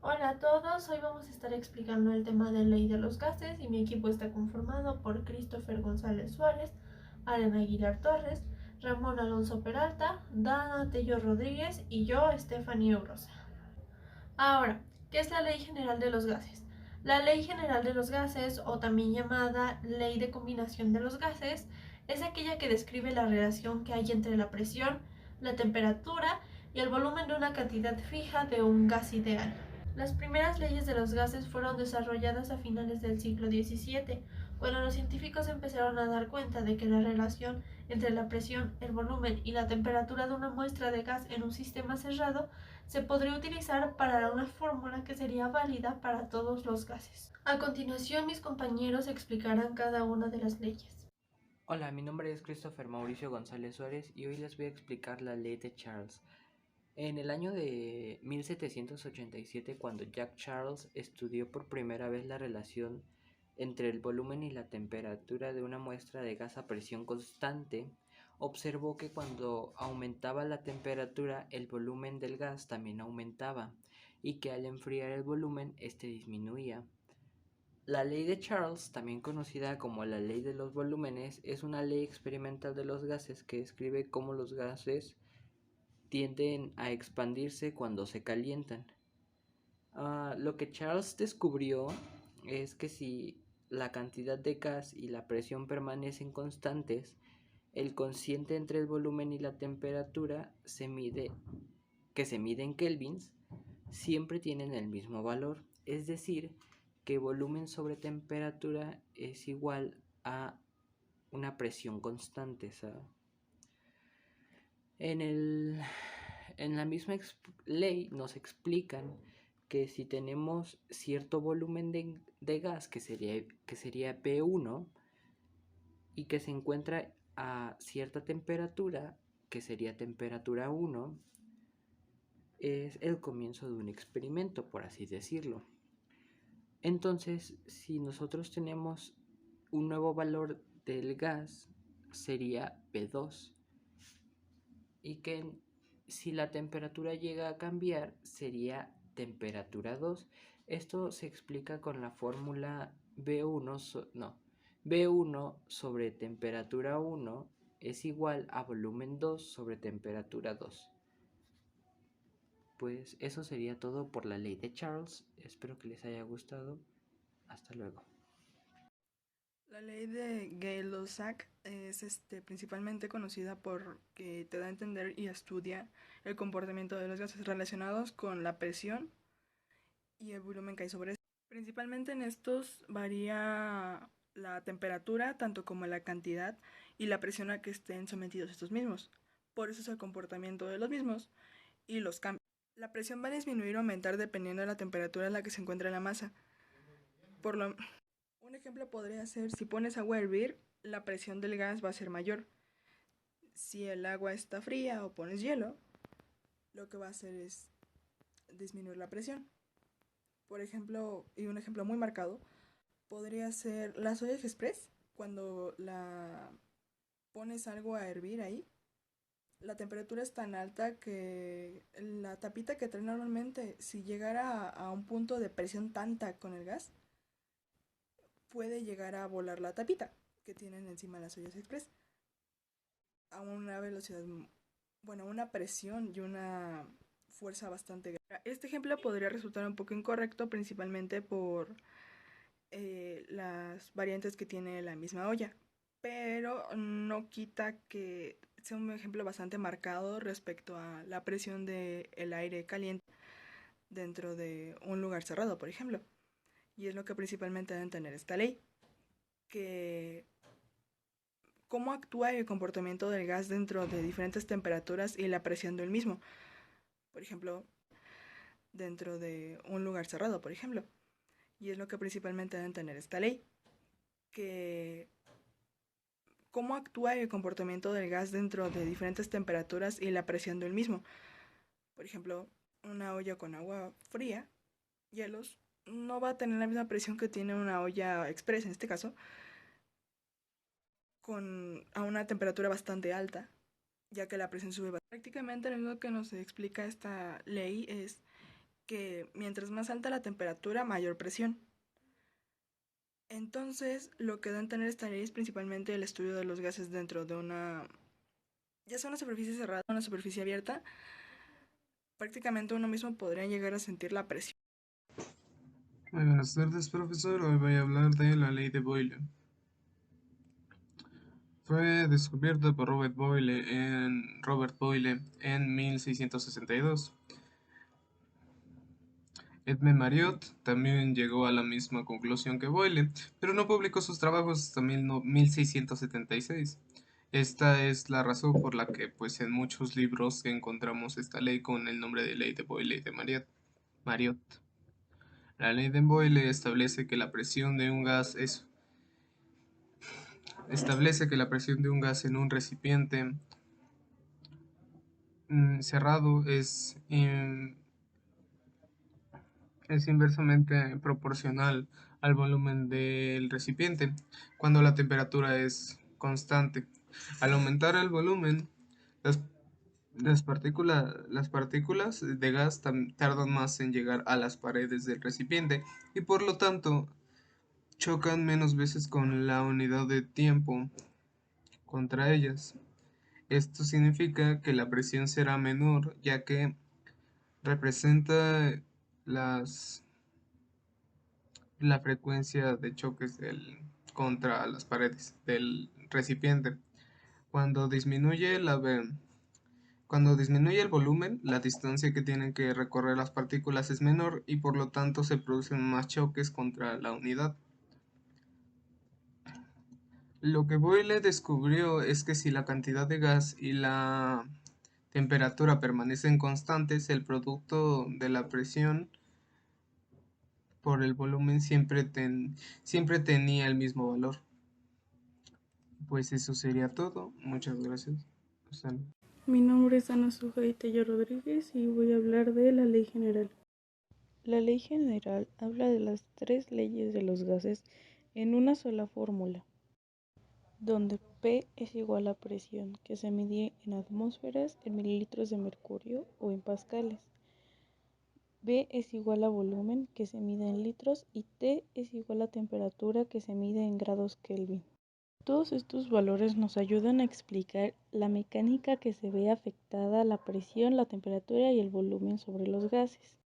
Hola a todos, hoy vamos a estar explicando el tema de ley de los gases y mi equipo está conformado por Christopher González Suárez, Aren Aguilar Torres, Ramón Alonso Peralta, Dana Tello Rodríguez y yo, Stephanie Urosa. Ahora, ¿qué es la Ley General de los Gases? La Ley General de los Gases, o también llamada Ley de Combinación de los Gases, es aquella que describe la relación que hay entre la presión, la temperatura y el volumen de una cantidad fija de un gas ideal. Las primeras leyes de los gases fueron desarrolladas a finales del siglo XVII, cuando los científicos empezaron a dar cuenta de que la relación entre la presión, el volumen y la temperatura de una muestra de gas en un sistema cerrado se podría utilizar para una fórmula que sería válida para todos los gases. A continuación, mis compañeros explicarán cada una de las leyes. Hola, mi nombre es Christopher Mauricio González Suárez y hoy les voy a explicar la ley de Charles. En el año de 1787, cuando Jack Charles estudió por primera vez la relación entre el volumen y la temperatura de una muestra de gas a presión constante, observó que cuando aumentaba la temperatura, el volumen del gas también aumentaba y que al enfriar el volumen, este disminuía. La ley de Charles, también conocida como la ley de los volúmenes, es una ley experimental de los gases que describe cómo los gases tienden a expandirse cuando se calientan. Lo que Charles descubrió es que si la cantidad de gas y la presión permanecen constantes, el cociente entre el volumen y la temperatura que se mide en kelvins, siempre tienen el mismo valor, es decir, que volumen sobre temperatura es igual a una presión constante, ¿sabes? En, el, en la misma ley nos explican que si tenemos cierto volumen de gas, que sería P1, y que se encuentra a cierta temperatura, que sería temperatura 1, es el comienzo de un experimento, por así decirlo. Entonces, si nosotros tenemos un nuevo valor del gas, sería P2, y que si la temperatura llega a cambiar, sería temperatura 2. Esto se explica con la fórmula B1 sobre temperatura 1 es igual a volumen 2 sobre temperatura 2. Pues eso sería todo por la ley de Charles. Espero que les haya gustado. Hasta luego. La ley de Gay-Lussac es principalmente conocida por que te da a entender y estudia el comportamiento de los gases relacionados con la presión y el volumen que hay sobre esto. Principalmente en estos varía la temperatura, tanto como la cantidad y la presión a que estén sometidos estos mismos. Por eso es el comportamiento de los mismos y los cambios. La presión va a disminuir o aumentar dependiendo de la temperatura en la que se encuentra la masa. Por lo, un ejemplo podría ser, si pones agua a hervir, la presión del gas va a ser mayor. Si el agua está fría o pones hielo, lo que va a hacer es disminuir la presión. Por ejemplo, y un ejemplo muy marcado, podría ser las ollas express. Cuando la pones algo a hervir ahí, la temperatura es tan alta que la tapita que trae normalmente, si llegara a un punto de presión tanta con el gas, puede llegar a volar la tapita que tienen encima las ollas express a una velocidad, bueno, una presión y una fuerza bastante grande. Este ejemplo podría resultar un poco incorrecto, principalmente por las variantes que tiene la misma olla, pero no quita que sea un ejemplo bastante marcado respecto a la presión del aire caliente dentro de un lugar cerrado, por ejemplo. Y es lo que principalmente deben tener esta ley, que cómo actúa el comportamiento del gas dentro de diferentes temperaturas y la presión del mismo. Por ejemplo, dentro de un lugar cerrado, por ejemplo. Y es lo que principalmente deben tener esta ley, que cómo actúa el comportamiento del gas dentro de diferentes temperaturas y la presión del mismo. Por ejemplo, una olla con agua fría, hielos, no va a tener la misma presión que tiene una olla express en este caso, a una temperatura bastante alta, ya que la presión sube. Prácticamente lo único que nos explica esta ley es que mientras más alta la temperatura, mayor presión. Entonces, lo que da a entender esta ley es principalmente el estudio de los gases dentro de ya sea una superficie cerrada o una superficie abierta. Prácticamente uno mismo podría llegar a sentir la presión. Muy buenas tardes, profesor. Hoy voy a hablar de la ley de Boyle. Fue descubierta por Robert Boyle en 1662. Edmund Marriott también llegó a la misma conclusión que Boyle, pero no publicó sus trabajos hasta 1676. Esta es la razón por la que, pues, en muchos libros encontramos esta ley con el nombre de ley de Boyle y de Marriott. La ley de Boyle establece que la presión de un gas en un recipiente cerrado es inversamente proporcional al volumen del recipiente cuando la temperatura es constante. Al aumentar el volumen, las, las partículas de gas tardan más en llegar a las paredes del recipiente y por lo tanto chocan menos veces con la unidad de tiempo contra ellas. Esto significa que la presión será menor, ya que representa las, la frecuencia de choques contra las paredes del recipiente. Cuando disminuye cuando disminuye el volumen, la distancia que tienen que recorrer las partículas es menor y por lo tanto se producen más choques contra la unidad. Lo que Boyle descubrió es que si la cantidad de gas y la temperatura permanecen constantes, el producto de la presión por el volumen siempre tenía el mismo valor. Pues eso sería todo. Muchas gracias. Hasta luego. Mi nombre es Ana Sujay Tello Rodríguez y voy a hablar de la Ley General. La Ley General habla de las 3 leyes de los gases en una sola fórmula, donde P es igual a presión, que se mide en atmósferas, en mililitros de mercurio o en pascales. B es igual a volumen, que se mide en litros, y T es igual a temperatura, que se mide en grados Kelvin. Todos estos valores nos ayudan a explicar la mecánica que se ve afectada la presión, la temperatura y el volumen sobre los gases.